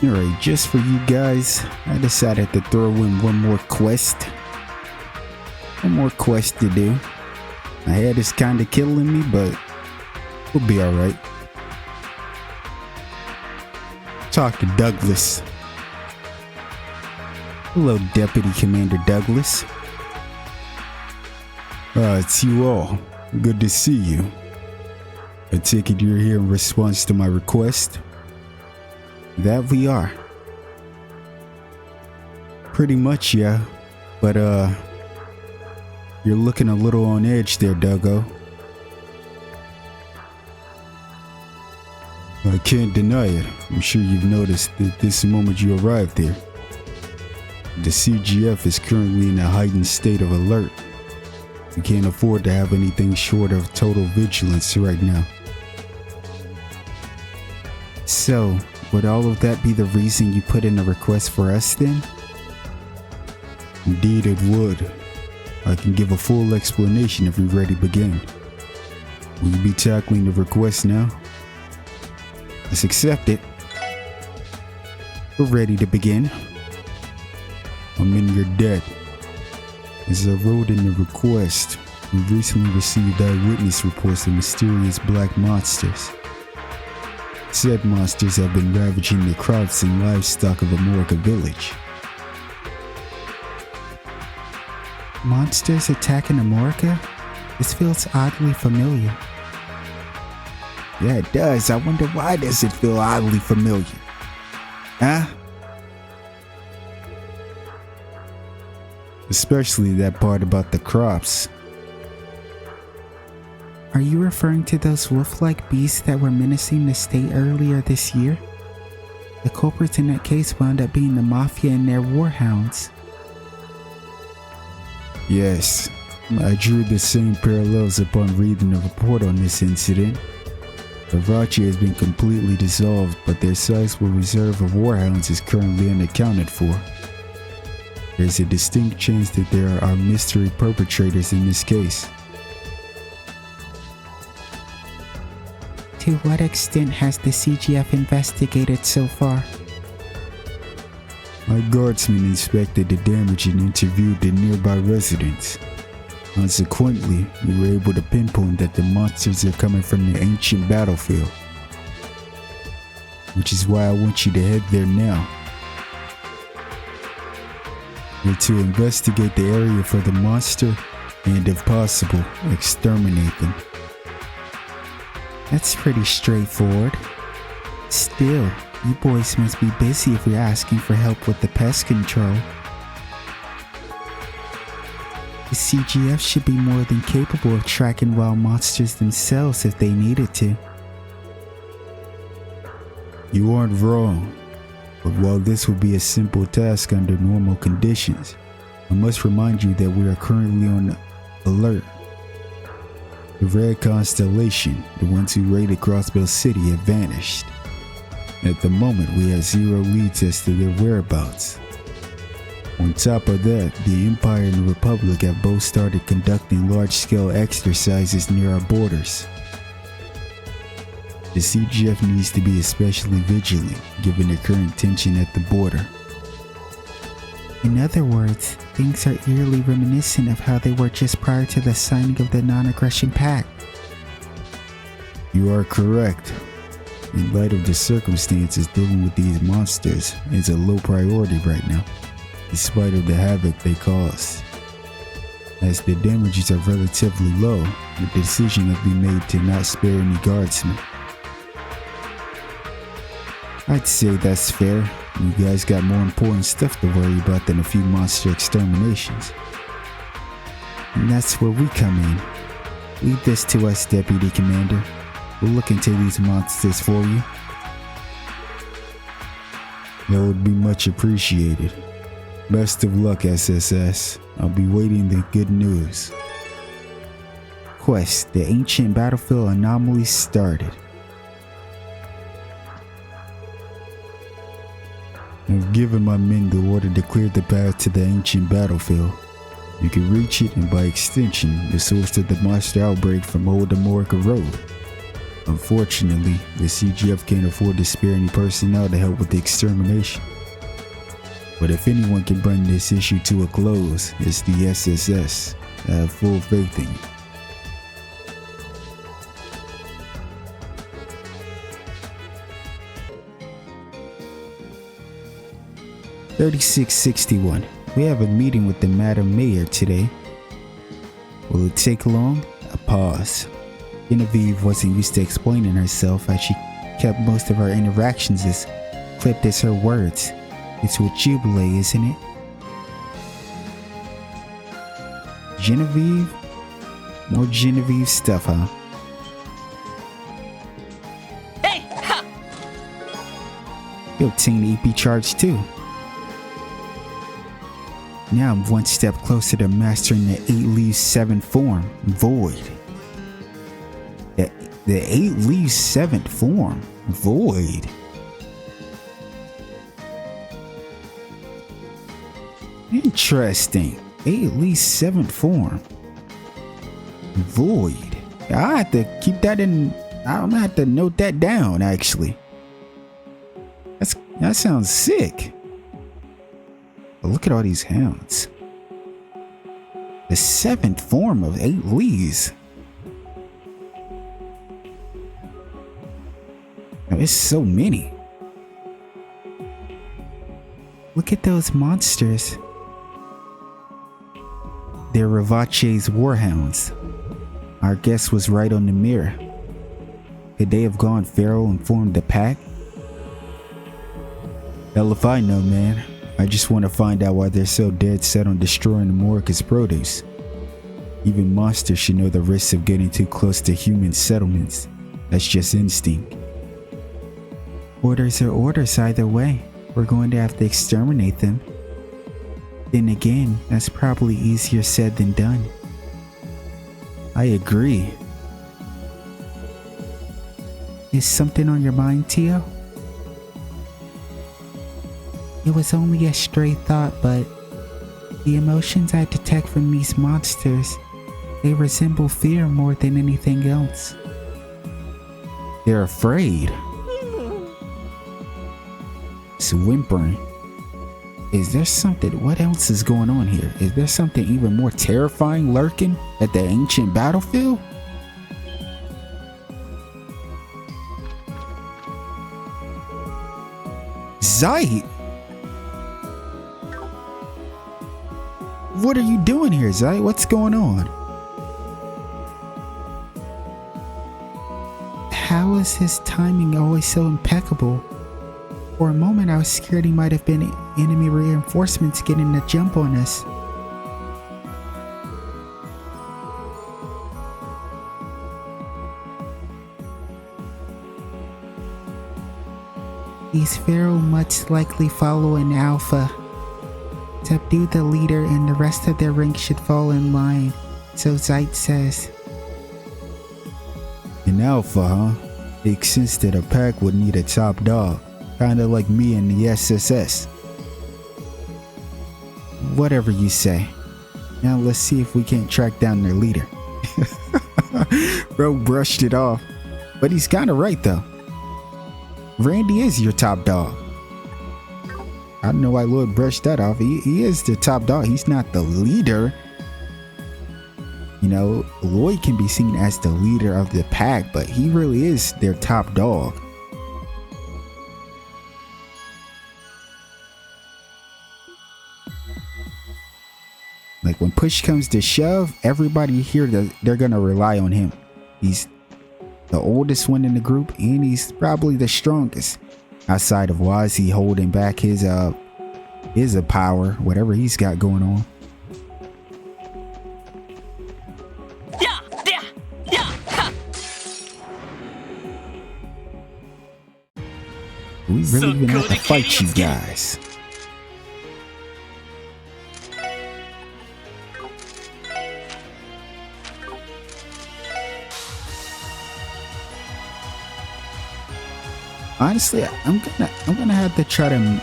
Alright, just for you guys, I decided to throw in one more quest. One more quest to do. My head is kinda killing me, but we'll be alright. Talk to Douglas. Hello, Deputy Commander Douglas. It's you all. Good to see you. I take it you're here in response to my request? That we are. Pretty much, yeah. But, you're looking a little on edge there, Duggo. I can't deny it. I'm sure you've noticed that this moment you arrived there. The CGF is currently in a heightened state of alert. We can't afford to have anything short of total vigilance right now. So, would all of that be the reason you put in a request for us then? Indeed it would. I can give a full explanation if you're ready to begin. Will you be tackling the request now? Let's accept it. We're ready to begin. I'm in your debt. As I wrote in the request, we recently received eyewitness reports of mysterious black monsters. Said monsters have been ravaging the crops and livestock of Amorica village. Monsters attacking Amorica? This feels oddly familiar. Yeah, it does. I wonder why does it feel oddly familiar? Huh? Especially that part about the crops. Are you referring to those wolf-like beasts that were menacing the state earlier this year? The culprits in that case wound up being the Mafia and their warhounds. Yes, I drew the same parallels upon reading the report on this incident. Rixia has been completely dissolved, but their sizable reserve of warhounds is currently unaccounted for. There's a distinct chance that there are mystery perpetrators in this case. To what extent has the CGF investigated so far? My guardsmen inspected the damage and interviewed the nearby residents. Consequently, we were able to pinpoint that the monsters are coming from the ancient battlefield. Which is why I want you to head there now. We're to investigate the area for the monster and, if possible, exterminate them. That's pretty straightforward. Still, you boys must be busy if you're asking for help with the pest control. The CGF should be more than capable of tracking wild monsters themselves if they needed to. You aren't wrong, but while this would be a simple task under normal conditions, I must remind you that we are currently on alert. The Red Constellation, the ones who raided Crossbell City, have vanished. At the moment, we have zero leads as to their whereabouts. On top of that, the Empire and the Republic have both started conducting large-scale exercises near our borders. The CGF needs to be especially vigilant, given the current tension at the border. In other words, things are eerily reminiscent of how they were just prior to the signing of the Non-Aggression Pact. You are correct. In light of the circumstances, dealing with these monsters is a low priority right now, in spite of the havoc they cause. As the damages are relatively low, the decision has been made to not spare any guardsmen. I'd say that's fair. You guys got more important stuff to worry about than a few monster exterminations. And that's where we come in. Leave this to us, Deputy Commander. We'll look into these monsters for you. That would be much appreciated. Best of luck, SSS. I'll be waiting the good news. Quest: the ancient battlefield Anomalies started. I've given my men the order to clear the path to the ancient battlefield. You can reach it and by extension, the source of the monster outbreak from Old Amorica Road. Unfortunately, the CGF can't afford to spare any personnel to help with the extermination. But if anyone can bring this issue to a close, it's the SSS. I have full faith in you. $36.61. We have a meeting with the Madam Mayor today. Will it take long? A pause. Genevieve wasn't used to explaining herself as she kept most of her interactions as clipped as her words. It's with Jubilee, isn't it? Genevieve? More Genevieve stuff, huh? Hey! Ha! You obtained EP charge too. Now I'm one step closer to mastering the 8 leaves 7th form, Void. The 8 leaves 7th form, Void. Interesting. 8 leaves 7th form, Void. I have to keep that in. I'm gonna have to note that down. Actually, that sounds sick. But look at all these hounds. The 7th form of 8 leaves. There's so many. Look at those monsters. They're Ravache's warhounds. Our guess was right on the mirror. Could they have gone feral and formed a pack? Hell if I know, man. I just want to find out why they're so dead set on destroying the Morica's produce. Even monsters should know the risks of getting too close to human settlements. That's just instinct. Orders are orders either way. We're going to have to exterminate them. Then again, that's probably easier said than done. I agree. Is something on your mind, Tio? It was only a stray thought, but the emotions I detect from these monsters, they resemble fear more than anything else. They're afraid. It's whimpering. Is there something? What else is going on here? Is there something even more terrifying lurking at the ancient battlefield? Zite! What are you doing here, Zite? What's going on? How is his timing always so impeccable? For a moment I was scared he might have been enemy reinforcements getting the jump on us. These feral mutts likely follow an alpha. Subdue the leader and the rest of their rank should fall in line, so Zite says. An alpha, huh? Makes sense that a pack would need a top dog. Kinda like me and the SSS. Whatever you say. Now let's see if we can't track down their leader. Bro brushed it off. But he's kinda right though. Randy is your top dog. I don't know why Lloyd brushed that off. He is the top dog. He's not the leader. You know, Lloyd can be seen as the leader of the pack, but he really is their top dog. Like when push comes to shove, everybody here, they're gonna rely on him. He's the oldest one in the group, and he's probably the strongest. Outside of Wazzy holding back his power, whatever he's got going on. We really even have to fight you guys. Honestly, I'm gonna have to try to,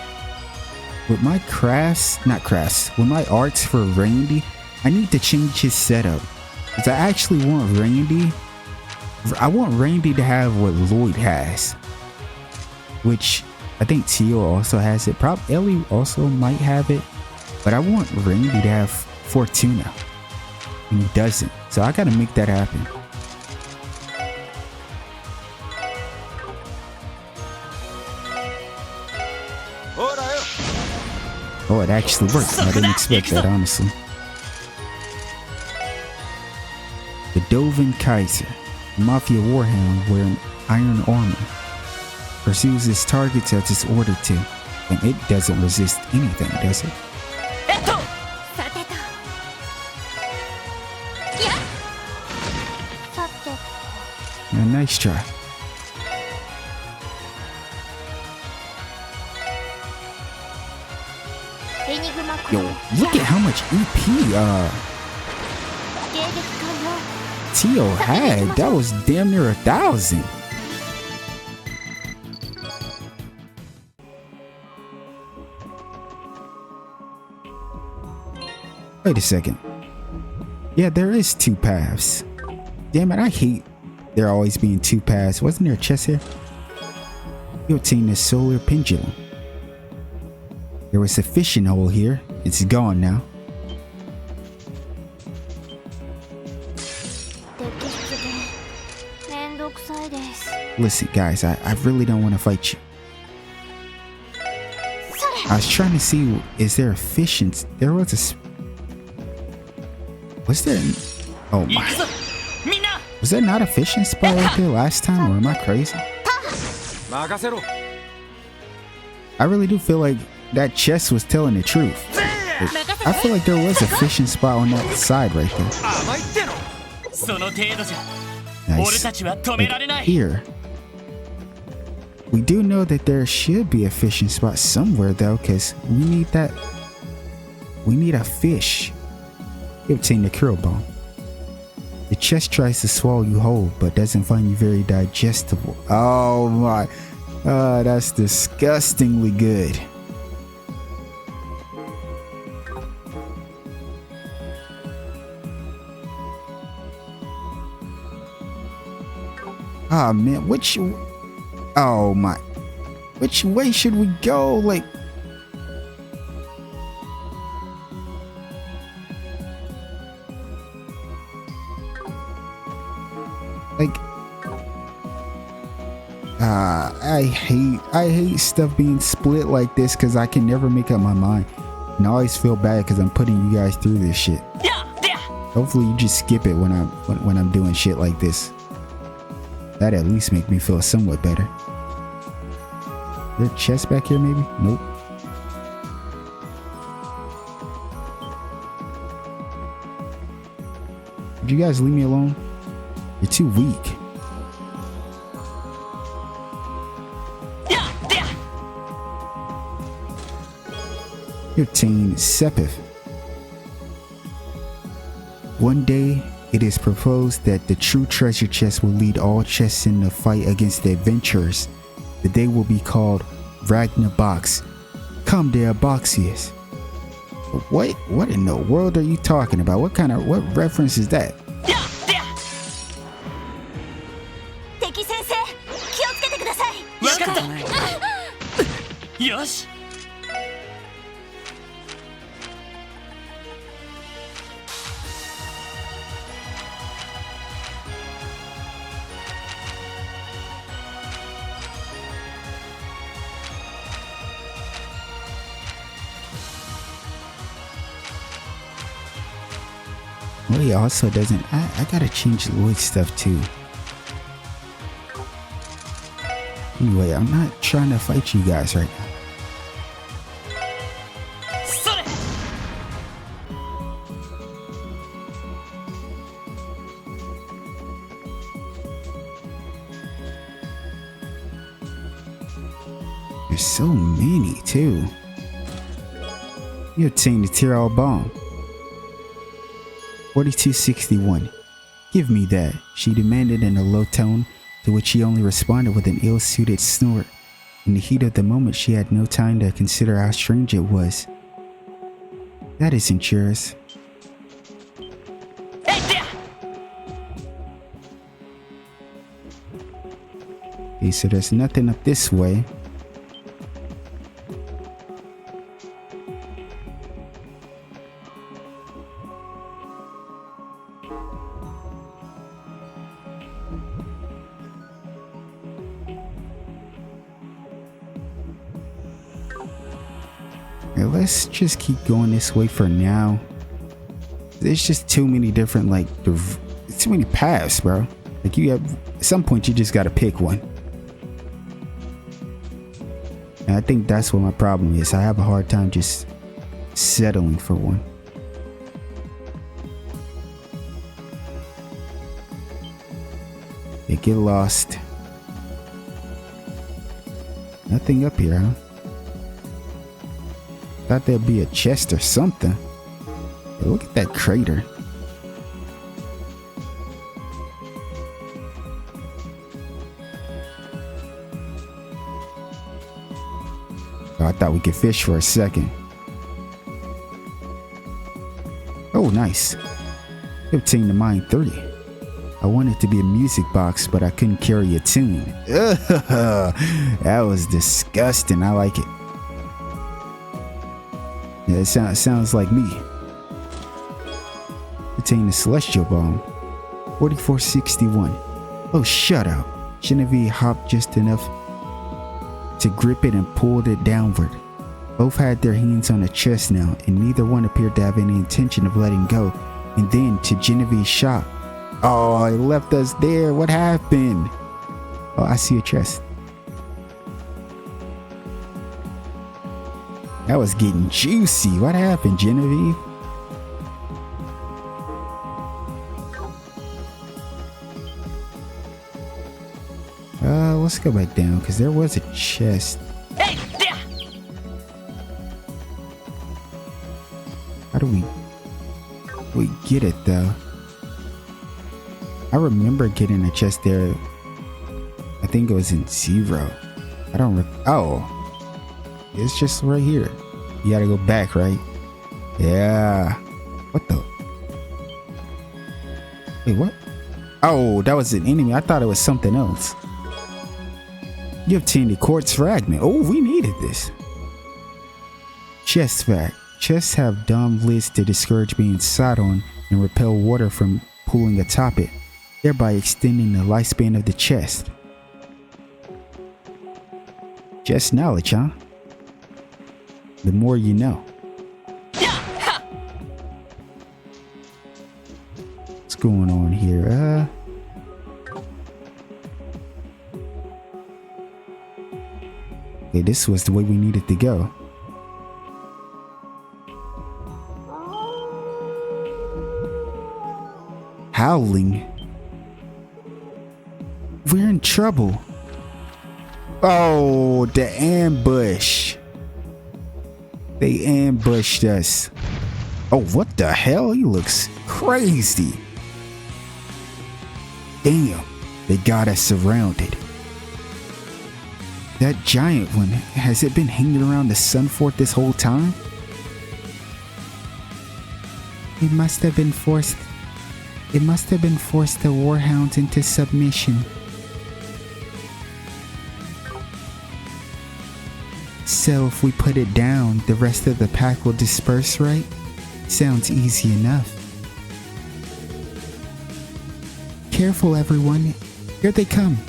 with my with my arts for Randy, I need to change his setup. Because I actually want Randy I want Randy to have what Lloyd has, which I think Tio also has it. Probably Ellie also might have it, but I want Randy to have Fortuna, and he doesn't. So I gotta make that happen. Oh, it actually worked. I didn't expect that, honestly. The Dovin Kaiser, a Mafia Warhound wearing iron armor, pursues its targets as it's ordered to, and it doesn't resist anything, does it? Yeah, nice try. Yo, look at how much EP Tio had. That was damn near 1,000. Wait a second. Yeah, there is 2 paths. Damn it, I hate there always being 2 paths. Wasn't there a chest here? You obtained a solar pendulum. There was a fishing hole here. It's gone now. Listen, guys, I really don't want to fight you. I was trying to see, is there a fish in... There was a... Was there... Oh my... Was there not a fishing spot right there last time, or am I crazy? I really do feel like that chest was telling the truth. I feel like there was a fishing spot on that side right there. Nice. Like here. We do know that there should be a fishing spot somewhere though, because we need that. We need a fish. You obtain the Kuro Bone. The chest tries to swallow you whole, but doesn't find you very digestible. Oh my. That's disgustingly good. Ah man, which... Oh my... Which way should we go? Like... I hate stuff being split like this because I can never make up my mind. And I always feel bad because I'm putting you guys through this shit. Hopefully you just skip it when I'm doing shit like this. That at least make me feel somewhat better. Is there a chest back here maybe? Nope. Would you guys leave me alone? You're too weak. You obtain Sepith. One day, it is proposed that the true treasure chest will lead all chests in the fight against the adventurers. The day will be called Ragnabox. Come there, Boxius. What in the world are you talking about? What reference is that? Well, he also doesn't... I gotta change Lloyd's stuff too. Anyway, I'm not trying to fight you guys right now. There's so many too. You obtained the Tyrell Bomb. 4261. Give me that, she demanded in a low tone, to which he only responded with an ill-suited snort. In the heat of the moment, she had no time to consider how strange it was. That isn't yours. Okay, so there's nothing up this way. Let's just keep going this way for now. There's just too many different, like, too many paths, bro. Like, you have, at some point, you just gotta pick one. And I think that's what my problem is. I have a hard time just settling for one. Yeah, get lost. Nothing up here, huh? Thought there'd be a chest or something. Hey, look at that crater. Oh, I thought we could fish for a second. Oh, nice. 15 to mine 30. I wanted to be a music box, but I couldn't carry a tune. That was disgusting. I like it. Yeah, it sounds like me. Attain the Celestial Bomb. 4461. Oh, shut up. Genevieve hopped just enough to grip it and pulled it downward. Both had their hands on the chest now, and neither one appeared to have any intention of letting go. And then, to Genevieve's shock, oh, it left us there. What happened? Oh, I see a chest. That was getting juicy. What happened, Genevieve? Let's go back down, because there was a chest. Hey, there. How do we get it, though? I remember getting a chest there. I think it was in 0. I don't oh. It's just right here. You gotta go back, right? Yeah. What the? Wait, what? Oh, that was an enemy. I thought it was something else. You obtained a quartz fragment. Oh, we needed this. Chest fact. Chests have dome lids to discourage being sat on and repel water from pooling atop it, thereby extending the lifespan of the chest. Just knowledge, huh? The more you know. What's going on here? Okay, this was the way we needed to go. Howling. We're in trouble. Oh, the ambush. They ambushed us. Oh, what the hell? He looks crazy. Damn, they got us surrounded. That giant one, has it been hanging around the Sun Fort this whole time? It must have been forced the warhounds into submission. So if we put it down, the rest of the pack will disperse, right? Sounds easy enough. Careful, everyone. Here they come.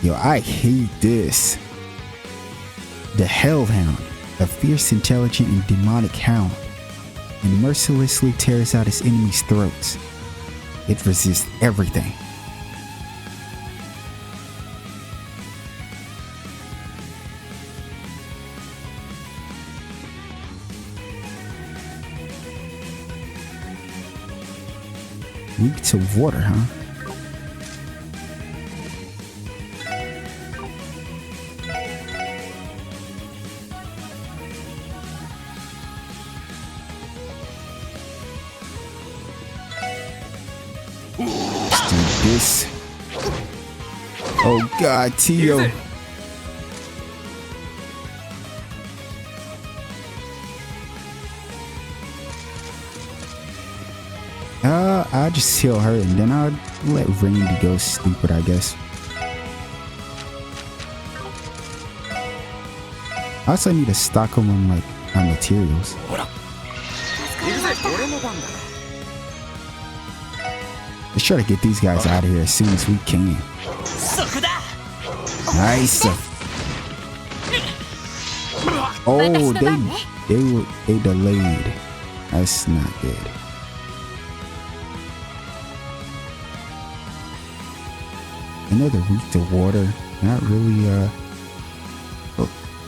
Yo, I hate this. The Hellhound, a fierce, intelligent, and demonic hound, and mercilessly tears out its enemies' throats. It resists everything. Weak to water, huh? Let's do this. Oh God, Tio. I'll just heal her and then I'll let Randy go stupid, I guess. I also need to stock them on like my materials. Let's try to get these guys out of here as soon as we can. Nice. Oh, they delayed. That's not good. I know they're weak to water. Not really.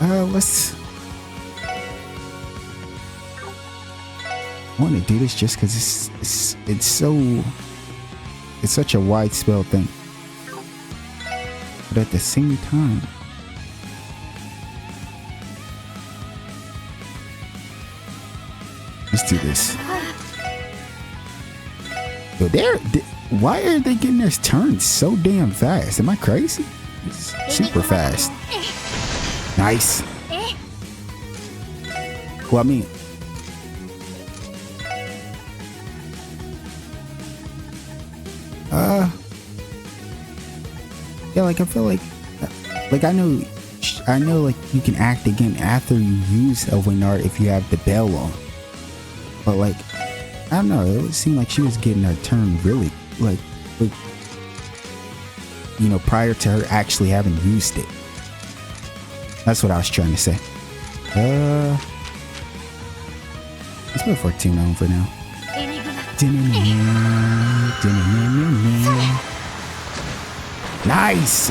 Let's. I want to do this just because it's such a wide spell thing. But at the same time, let's do this. Yo, why are they getting their turns so damn fast? Am I crazy? It's super fast. Nice. Well, I mean, yeah, like I feel like I know like you can act again after you use a Winard if you have the bell on. But like, I don't know, it would seem like she was getting her turn really like you know, prior to her actually having used it. That's what I was trying to say. Let's go for Tune on for now. Nice!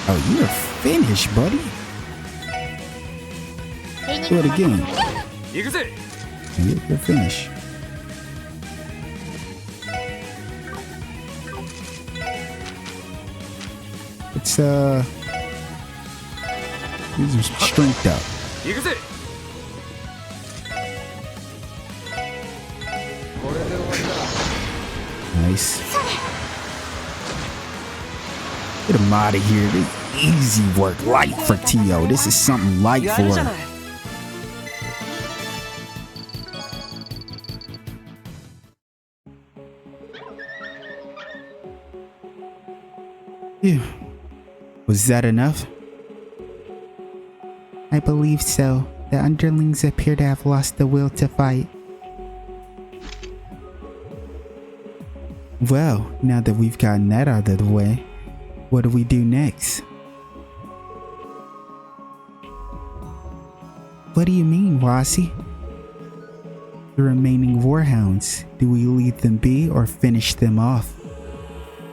Oh, you're finished, buddy. Do it again. You're finished. Let's use some strength up. Nice. Get him out of here. This easy work, light for Tio. This is something light for her. Yeah. Was that enough? I believe so. The underlings appear to have lost the will to fight. Well, now that we've gotten that out of the way, what do we do next? What do you mean, Wasi? The remaining warhounds, do we leave them be or finish them off?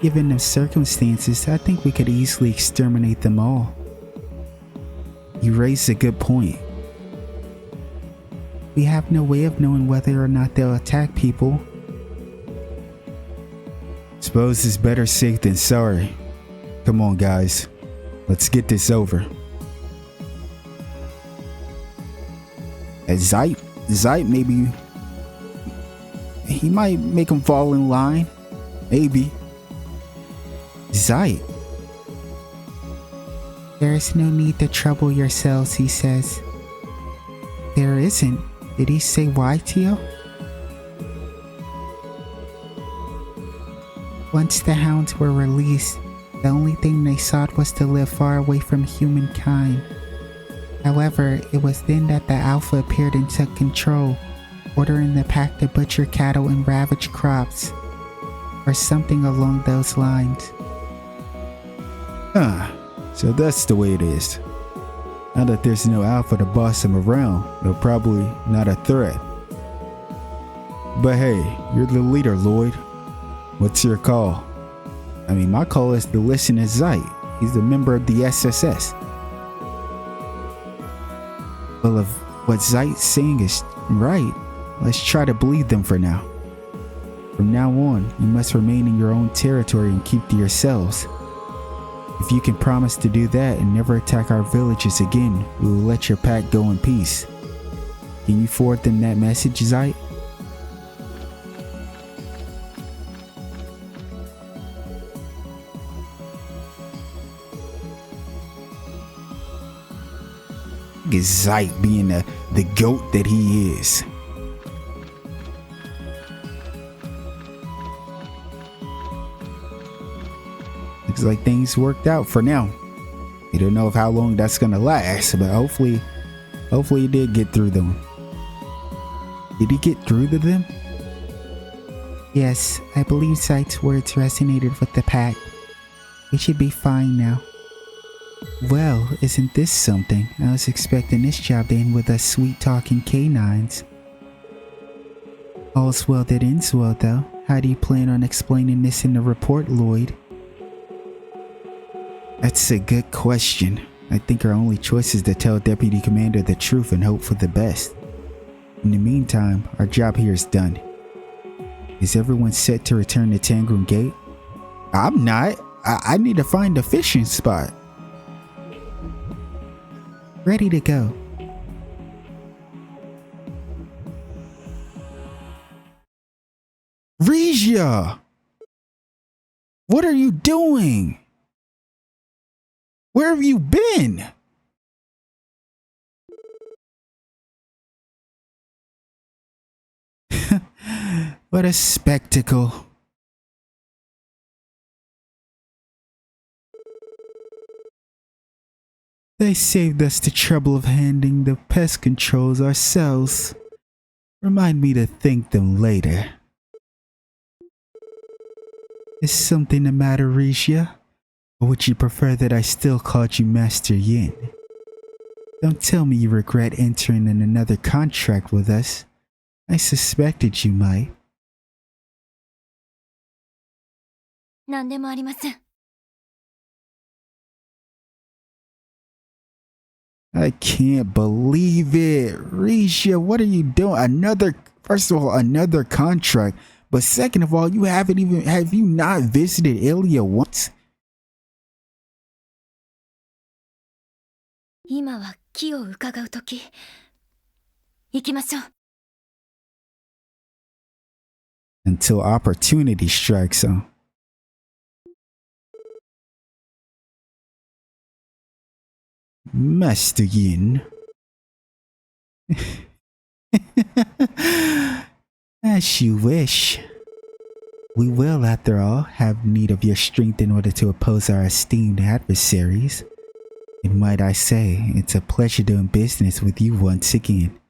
Given the circumstances, I think we could easily exterminate them all. You raise a good point. We have no way of knowing whether or not they'll attack people. Suppose it's better safe than sorry. Come on, guys. Let's get this over. As Zeit maybe... He might make him fall in line. Maybe. Zeit. There is no need to trouble yourselves, he says. There isn't. Did he say why, Tio? Once the hounds were released, the only thing they sought was to live far away from humankind. However, it was then that the Alpha appeared and took control, ordering the pack to butcher cattle and ravage crops, or something along those lines. So that's the way it is. Now that there's no Alpha to boss them around, they're probably not a threat. But hey, you're the leader, Lloyd. What's your call? I mean, my call is to listen to Zeit. He's a member of the SSS. Well, if what Zeit's saying is right, let's try to bleed them for now. From now on, you must remain in your own territory and keep to yourselves. If you can promise to do that and never attack our villages again, we will let your pack go in peace. Can you forward them that message, Zeit? Look at Zeit being the goat that he is. looks like things worked out for now. We don't know of how long that's gonna last, but hopefully he did get through them. Did he get through to them? Yes, I believe Sight's words resonated with the pack. We should be fine now. Well, isn't this something? I was expecting this job to end with us sweet-talking canines. All's well that ends well, though. How do you plan on explaining this in the report, Lloyd? That's a good question. I think our only choice is to tell Deputy Commander the truth and hope for the best. In the meantime, our job here is done. Is everyone set to return to Tangram Gate? I'm not. I need to find a fishing spot. Ready to go. Rixia! What are you doing? Where have you been? What a spectacle. They saved us the trouble of handling the pest controls ourselves. Remind me to thank them later. Is something the matter, Rixia? Or would you prefer that I still called you Master Yin? Don't tell me you regret entering in another contract with us. I suspected you might. 何でもありません。I can't believe it. Rixia, what are you doing? First of all, another contract. But second of all, have you not visited Ilya once? 今は気を伺うとき。行きましょう。Until opportunity strikes, huh? Master Yin. As you wish. We will, after all, have need of your strength in order to oppose our esteemed adversaries. And might I say, it's a pleasure doing business with you once again.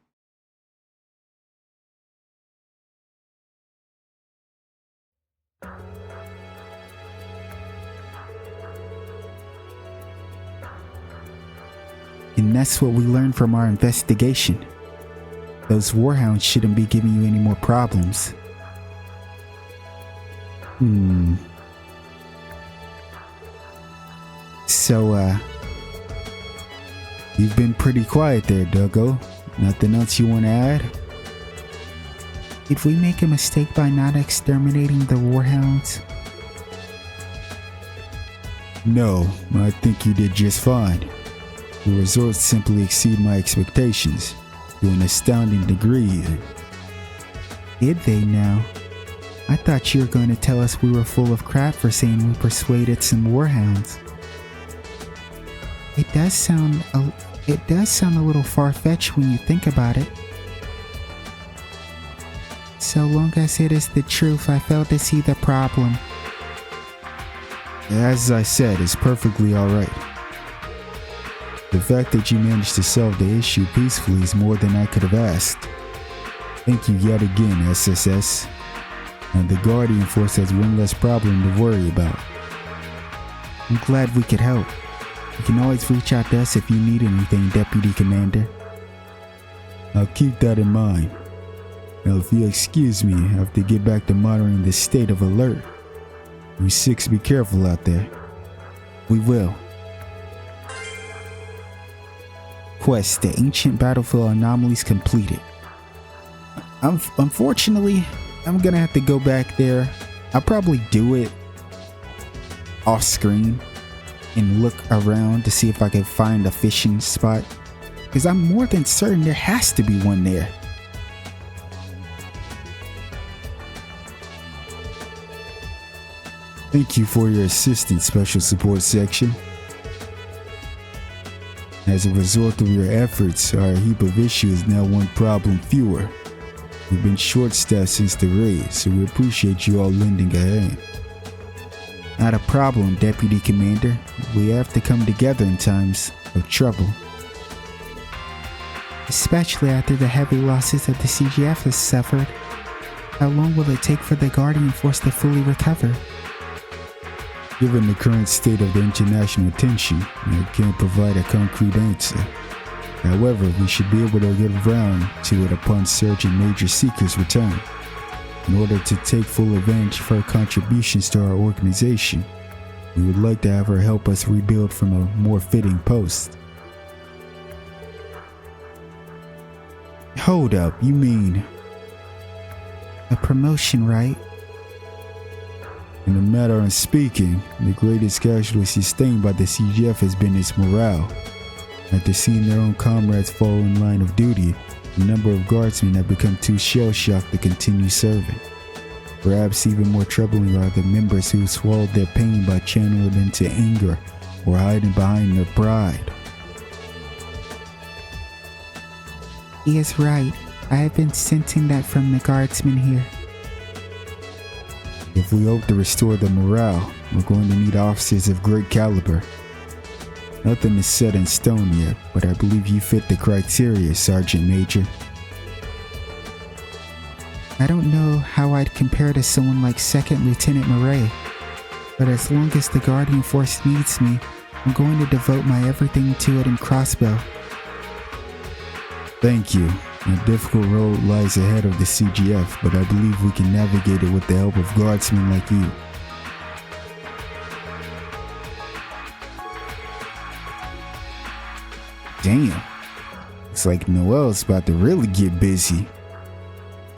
And that's what we learned from our investigation. Those warhounds shouldn't be giving you any more problems. So, you've been pretty quiet there, Duggo. Nothing else you want to add? Did we make a mistake by not exterminating the warhounds? No, I think you did just fine. The results simply exceed my expectations to an astounding degree. Did they now? I thought you were going to tell us we were full of crap for saying we persuaded some warhounds. It does sound a little far-fetched when you think about it. So long as it is the truth, I fail to see the problem. As I said, it's perfectly alright. The fact that you managed to solve the issue peacefully is more than I could have asked. Thank you yet again, SSS. And the Guardian Force has one less problem to worry about. I'm glad we could help. You can always reach out to us if you need anything, Deputy Commander. I'll keep that in mind. Now, if you excuse me, I have to get back to monitoring the state of alert. You six be careful out there. We will. Quest, the ancient battlefield Anomalies completed. Unfortunately, I'm gonna have to go back there. I'll probably do it off screen and look around to see if I can find a fishing spot, because I'm more than certain there has to be one there. Thank you for your assistance, Special Support Section. As a result of your efforts, our heap of issues is now one problem fewer. We've been short-staffed since the raid, so we appreciate you all lending a hand. Not a problem, Deputy Commander. We have to come together in times of trouble. Especially after the heavy losses that the CGF has suffered. How long will it take for the Guardian Force to fully recover? Given the current state of the international tension, I can't provide a concrete answer. However, we should be able to get around to it upon Sergeant Major Seeker's return. In order to take full advantage of her contributions to our organization, we would like to have her help us rebuild from a more fitting post. Hold up, you mean... A promotion, right? In the matter of speaking, the greatest casualty sustained by the CGF has been its morale. After seeing their own comrades fall in line of duty, a number of guardsmen have become too shell-shocked to continue serving. Perhaps even more troubling are the members who swallowed their pain by channeling it into anger or hiding behind their pride. He is right. I have been sensing that from the guardsmen here. If we hope to restore the morale, we're going to need officers of great caliber. Nothing is set in stone yet, but I believe you fit the criteria, Sergeant Major. I don't know how I'd compare to someone like Second Lieutenant Murray, but as long as the Guardian Force needs me, I'm going to devote my everything to it in Crossbow. Thank you. A difficult road lies ahead of the CGF, but I believe we can navigate it with the help of guardsmen like you. Damn. Looks like Noel's about to really get busy.